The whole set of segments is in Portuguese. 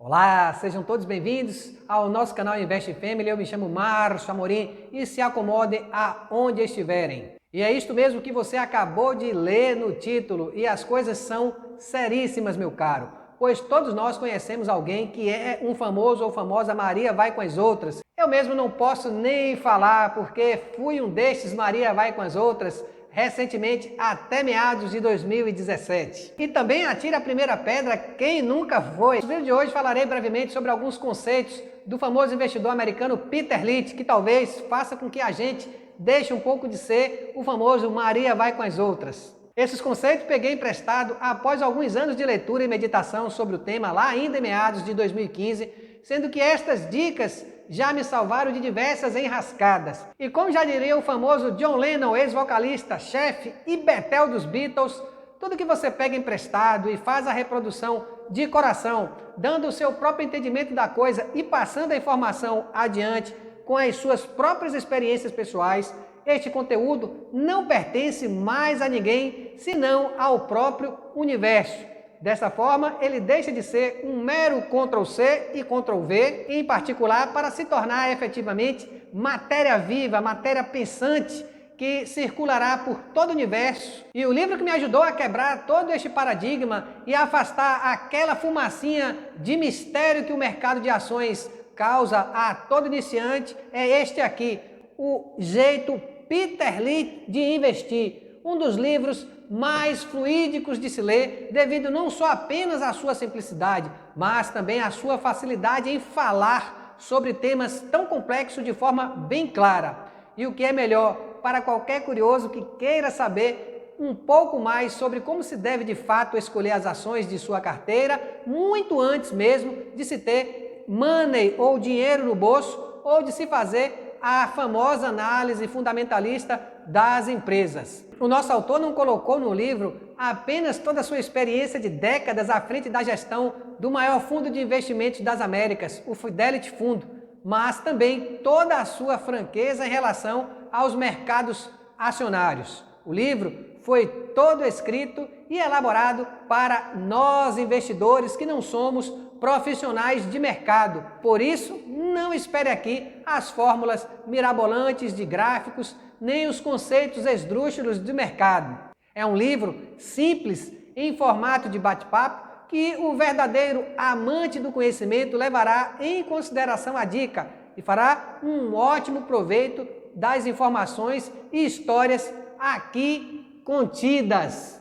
Olá, sejam todos bem-vindos ao nosso canal Invest Family. Eu me chamo Márcio Amorim e se acomodem aonde estiverem. E é isto mesmo que você acabou de ler no título, e as coisas são seríssimas, meu caro, pois todos nós conhecemos alguém que é um famoso ou famosa Maria vai com as outras. Eu mesmo não posso nem falar porque fui um destes Maria vai com as outras recentemente, até meados de 2017. E também atire a primeira pedra quem nunca foi. No vídeo de hoje falarei brevemente sobre alguns conceitos do famoso investidor americano Peter Lynch, que talvez faça com que a gente deixe um pouco de ser o famoso Maria vai com as outras. Esses conceitos peguei emprestado após alguns anos de leitura e meditação sobre o tema lá ainda em meados de 2015, sendo que estas dicas já me salvaram de diversas enrascadas. E como já diria o famoso John Lennon, ex-vocalista, chefe e Beatle dos Beatles, tudo que você pega emprestado e faz a reprodução de coração, dando o seu próprio entendimento da coisa e passando a informação adiante com as suas próprias experiências pessoais, este conteúdo não pertence mais a ninguém, senão ao próprio universo. Dessa forma, ele deixa de ser um mero Ctrl+C e Ctrl+V, em particular para se tornar efetivamente matéria viva, matéria pensante, que circulará por todo o universo. E o livro que me ajudou a quebrar todo este paradigma e a afastar aquela fumacinha de mistério que o mercado de ações causa a todo iniciante é este aqui, O Jeito Peter Lynch de Investir, um dos livros mais fluídicos de se ler, devido não só apenas à sua simplicidade, mas também à sua facilidade em falar sobre temas tão complexos de forma bem clara. E o que é melhor para qualquer curioso que queira saber um pouco mais sobre como se deve de fato escolher as ações de sua carteira, muito antes mesmo de se ter money ou dinheiro no bolso, ou de se fazer a famosa análise fundamentalista das empresas. O nosso autor não colocou no livro apenas toda a sua experiência de décadas à frente da gestão do maior fundo de investimentos das Américas, o Fidelity Fundo, mas também toda a sua franqueza em relação aos mercados acionários. O livro foi todo escrito e elaborado para nós investidores que não somos profissionais de mercado. Por isso, não espere aqui as fórmulas mirabolantes de gráficos, nem os conceitos esdrúxulos de mercado. É um livro simples, em formato de bate-papo, que o verdadeiro amante do conhecimento levará em consideração a dica e fará um ótimo proveito das informações e histórias aqui contidas.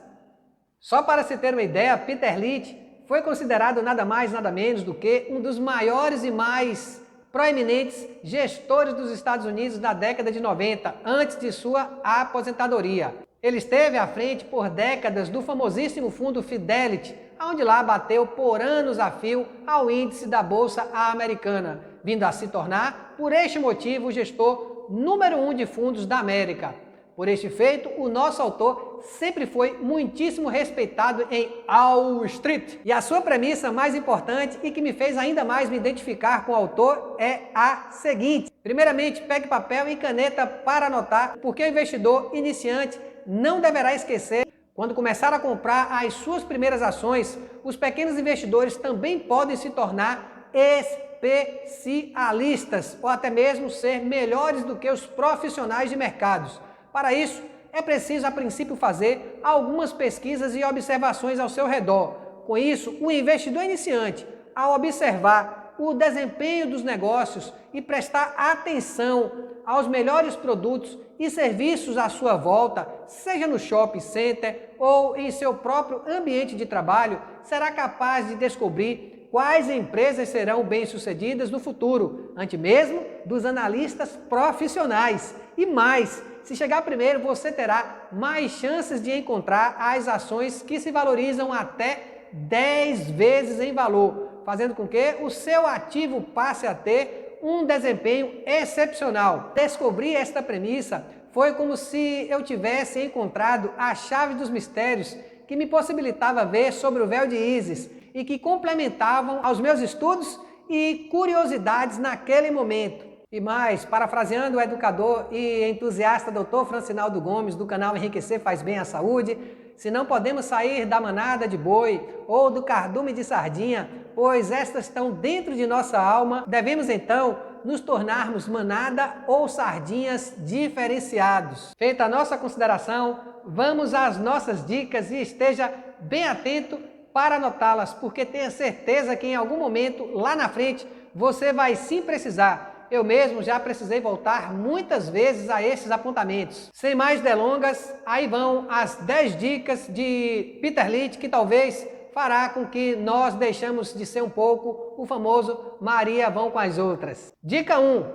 Só para se ter uma ideia, Peter Lynch foi considerado nada mais, nada menos do que um dos maiores e mais proeminentes gestores dos Estados Unidos da década de 90, antes de sua aposentadoria. Ele esteve à frente por décadas do famosíssimo fundo Fidelity, onde lá bateu por anos a fio ao índice da Bolsa Americana, vindo a se tornar, por este motivo, o gestor número 1 de fundos da América. Por este feito, o nosso autor sempre foi muitíssimo respeitado em Wall Street. E a sua premissa mais importante e que me fez ainda mais me identificar com o autor é a seguinte. Primeiramente, pegue papel e caneta para anotar, porque o investidor iniciante não deverá esquecer: quando começar a comprar as suas primeiras ações, os pequenos investidores também podem se tornar especialistas ou até mesmo ser melhores do que os profissionais de mercados. Para isso, é preciso a princípio fazer algumas pesquisas e observações ao seu redor. Com isso, o investidor iniciante, ao observar o desempenho dos negócios e prestar atenção aos melhores produtos e serviços à sua volta, seja no shopping center ou em seu próprio ambiente de trabalho, será capaz de descobrir quais empresas serão bem-sucedidas no futuro, antes mesmo dos analistas profissionais. E mais, se chegar primeiro, você terá mais chances de encontrar as ações que se valorizam até 10 vezes em valor, fazendo com que o seu ativo passe a ter um desempenho excepcional. Descobrir esta premissa foi como se eu tivesse encontrado a chave dos mistérios que me possibilitava ver sobre o véu de Ísis e que complementavam aos meus estudos e curiosidades naquele momento. E mais, parafraseando o educador e entusiasta Dr. Francinaldo Gomes, do canal Enriquecer Faz Bem à Saúde, Se não podemos sair da manada de boi ou do cardume de sardinha, pois estas estão dentro de nossa alma, devemos então nos tornarmos manada ou sardinhas diferenciados. Feita a nossa consideração, vamos às nossas dicas e esteja bem atento para anotá-las, porque tenha certeza que em algum momento lá na frente você vai sim precisar. Eu mesmo já precisei voltar muitas vezes a esses apontamentos. Sem mais delongas, aí vão as 10 dicas de Peter Lynch que talvez fará com que nós deixemos de ser um pouco o famoso Maria vão com as outras. Dica 1.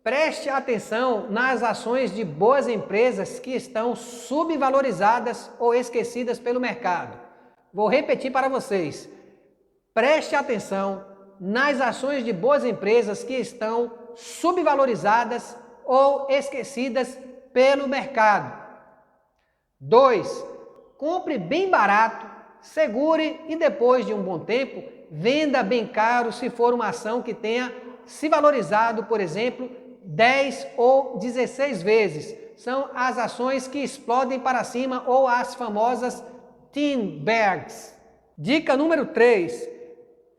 Preste atenção nas ações de boas empresas que estão subvalorizadas ou esquecidas pelo mercado. Vou repetir para vocês. Preste atenção nas ações de boas empresas que estão subvalorizadas ou esquecidas pelo mercado. 2. Compre bem barato, segure e depois de um bom tempo, venda bem caro se for uma ação que tenha se valorizado, por exemplo, 10 ou 16 vezes. São as ações que explodem para cima ou as famosas Tin Bags. Dica número 3.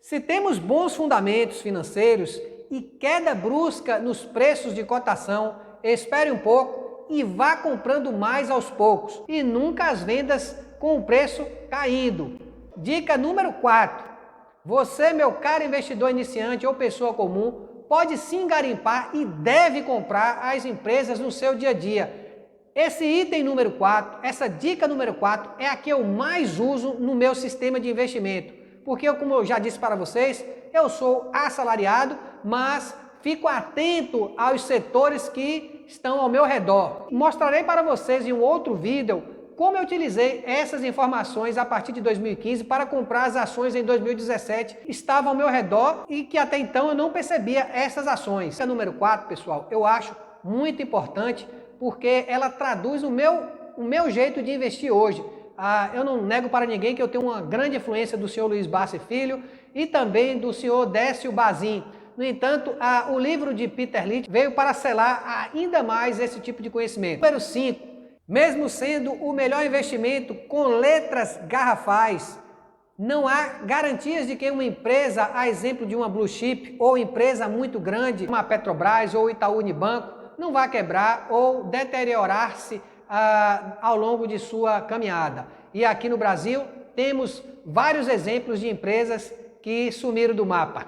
Se temos bons fundamentos financeiros e queda brusca nos preços de cotação, espere um pouco e vá comprando mais aos poucos e nunca as vendas com o preço caindo. Dica número 4. Você, meu caro investidor iniciante ou pessoa comum, pode sim garimpar e deve comprar as empresas no seu dia a dia. Esse item número 4, essa dica número 4 é a que eu mais uso no meu sistema de investimento. Porque, como eu já disse para vocês, eu sou assalariado, mas fico atento aos setores que estão ao meu redor. Mostrarei para vocês em um outro vídeo como eu utilizei essas informações a partir de 2015 para comprar as ações em 2017 que estavam ao meu redor e que até então eu não percebia essas ações. A número 4, pessoal, eu acho muito importante porque ela traduz o meu jeito de investir hoje. Eu não nego para ninguém que eu tenho uma grande influência do senhor Luiz Bassi Filho e também do senhor Décio Bazin. No entanto, o livro de Peter Lynch veio para selar ainda mais esse tipo de conhecimento. Número 5. Mesmo sendo o melhor investimento com letras garrafais, não há garantias de que uma empresa, a exemplo de uma Blue Chip ou empresa muito grande, como a Petrobras ou Itaú Unibanco, não vai quebrar ou deteriorar-se ao longo de sua caminhada. E aqui no Brasil temos vários exemplos de empresas que sumiram do mapa.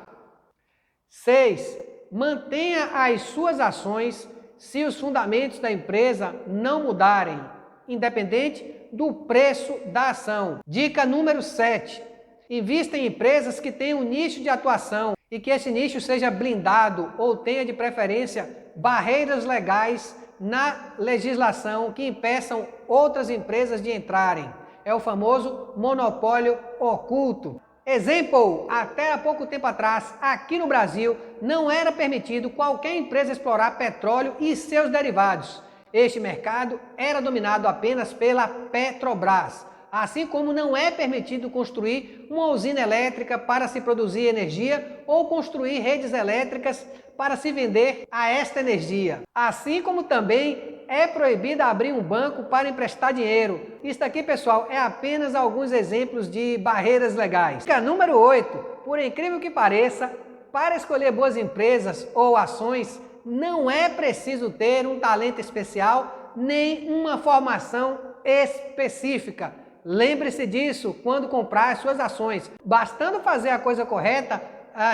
6. Mantenha as suas ações se os fundamentos da empresa não mudarem, independente do preço da ação. Dica número 7. Invista em empresas que tenham um nicho de atuação e que esse nicho seja blindado ou tenha de preferência barreiras legais na legislação que impeçam outras empresas de entrarem. É o famoso monopólio oculto. Exemplo, até há pouco tempo atrás, aqui no Brasil, não era permitido qualquer empresa explorar petróleo e seus derivados. Este mercado era dominado apenas pela Petrobras, assim como não é permitido construir uma usina elétrica para se produzir energia ou construir redes elétricas para se vender a esta energia. Assim como também é proibido abrir um banco para emprestar dinheiro. Isso aqui, pessoal, é apenas alguns exemplos de barreiras legais. Dica número 8. Por incrível que pareça, para escolher boas empresas ou ações, não é preciso ter um talento especial nem uma formação específica. Lembre-se disso quando comprar as suas ações. Bastando fazer a coisa correta,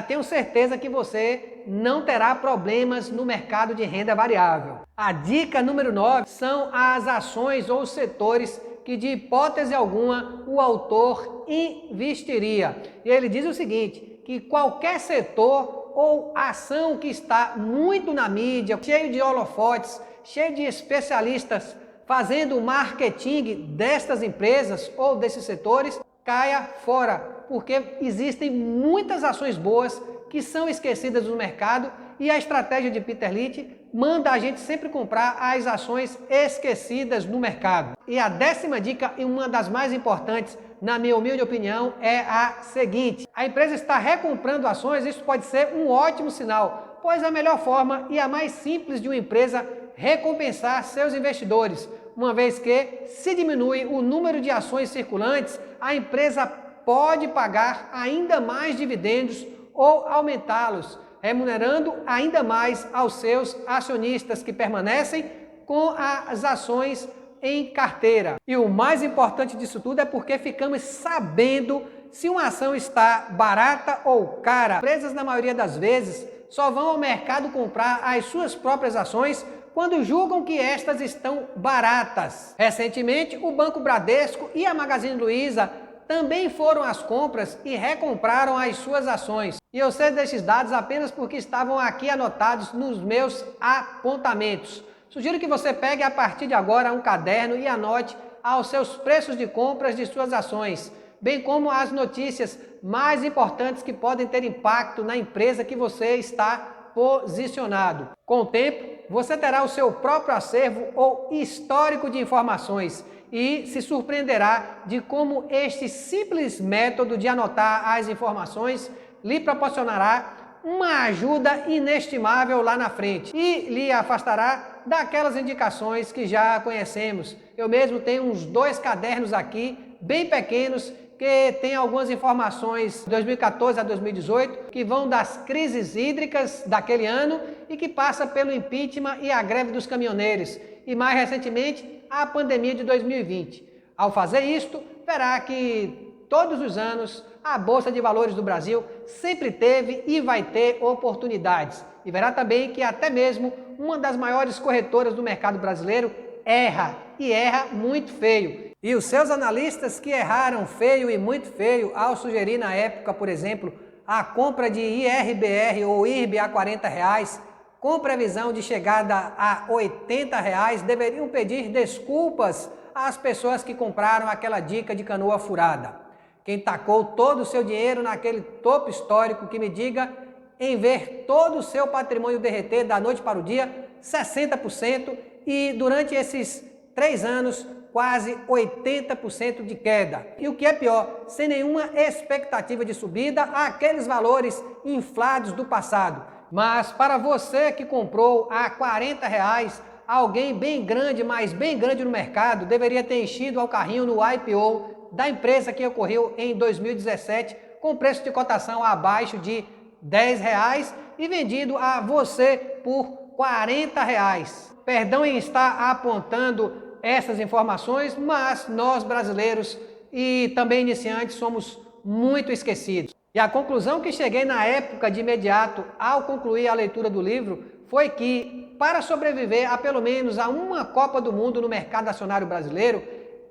tenho certeza que você não terá problemas no mercado de renda variável. A dica número 9 são as ações ou setores que de hipótese alguma o autor investiria. E ele diz o seguinte, que qualquer setor ou ação que está muito na mídia, cheio de holofotes, cheio de especialistas fazendo marketing destas empresas ou desses setores, caia fora, porque existem muitas ações boas que são esquecidas no mercado e a estratégia de Peter Lynch manda a gente sempre comprar as ações esquecidas no mercado. E a 10ª dica, e uma das mais importantes, na minha humilde opinião, é a seguinte: a empresa está recomprando ações, isso pode ser um ótimo sinal, pois a melhor forma e a mais simples de uma empresa recompensar seus investidores, uma vez que, se diminui o número de ações circulantes, a empresa pode pagar ainda mais dividendos ou aumentá-los, remunerando ainda mais aos seus acionistas que permanecem com as ações em carteira. E o mais importante disso tudo é porque ficamos sabendo se uma ação está barata ou cara. Empresas, na maioria das vezes, só vão ao mercado comprar as suas próprias ações quando julgam que estas estão baratas. Recentemente, o Banco Bradesco e a Magazine Luiza também foram às compras e recompraram as suas ações. E eu sei desses dados apenas porque estavam aqui anotados nos meus apontamentos. Sugiro que você pegue a partir de agora um caderno e anote aos seus preços de compras de suas ações, bem como as notícias mais importantes que podem ter impacto na empresa que você está posicionado. Com o tempo, você terá o seu próprio acervo ou histórico de informações e se surpreenderá de como este simples método de anotar as informações lhe proporcionará uma ajuda inestimável lá na frente e lhe afastará daquelas indicações que já conhecemos. Eu mesmo tenho uns 2 cadernos aqui, bem pequenos, que tem algumas informações de 2014 a 2018, que vão das crises hídricas daquele ano e que passa pelo impeachment e a greve dos caminhoneiros, e mais recentemente a pandemia de 2020. Ao fazer isto, verá que todos os anos a Bolsa de Valores do Brasil sempre teve e vai ter oportunidades. E verá também que até mesmo uma das maiores corretoras do mercado brasileiro erra, e erra muito feio. E os seus analistas que erraram feio e muito feio ao sugerir na época, por exemplo, a compra de IRBR ou IRB a R$40, com previsão de chegada a R$80, deveriam pedir desculpas às pessoas que compraram aquela dica de canoa furada. Quem tacou todo o seu dinheiro naquele topo histórico, que me diga, em ver todo o seu patrimônio derreter da noite para o dia, 60%, e durante esses 3 anos, quase 80% de queda. E o que é pior, sem nenhuma expectativa de subida àqueles valores inflados do passado. Mas para você que comprou a R$40, alguém bem grande, mas bem grande no mercado, deveria ter enchido ao carrinho no IPO da empresa que ocorreu em 2017, com preço de cotação abaixo de R$10 e vendido a você por R$40. Perdão em estar apontando essas informações, mas nós brasileiros e também iniciantes somos muito esquecidos. E a conclusão que cheguei na época de imediato ao concluir a leitura do livro foi que, para sobreviver a pelo menos a uma Copa do Mundo no mercado acionário brasileiro,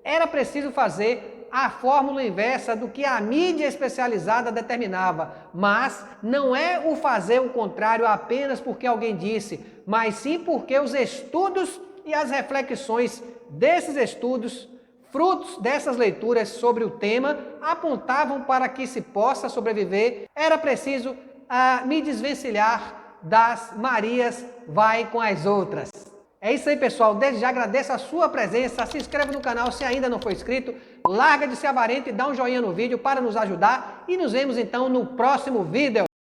era preciso fazer a fórmula inversa do que a mídia especializada determinava, mas não é o fazer o contrário apenas porque alguém disse, mas sim porque os estudos e as reflexões desses estudos, frutos dessas leituras sobre o tema, apontavam para que se possa sobreviver, era preciso me desvencilhar das Marias vai com as outras. É isso aí, pessoal. Desde já agradeço a sua presença. Se inscreve no canal se ainda não for inscrito. Larga de ser avarento e dá um joinha no vídeo para nos ajudar. E nos vemos então no próximo vídeo.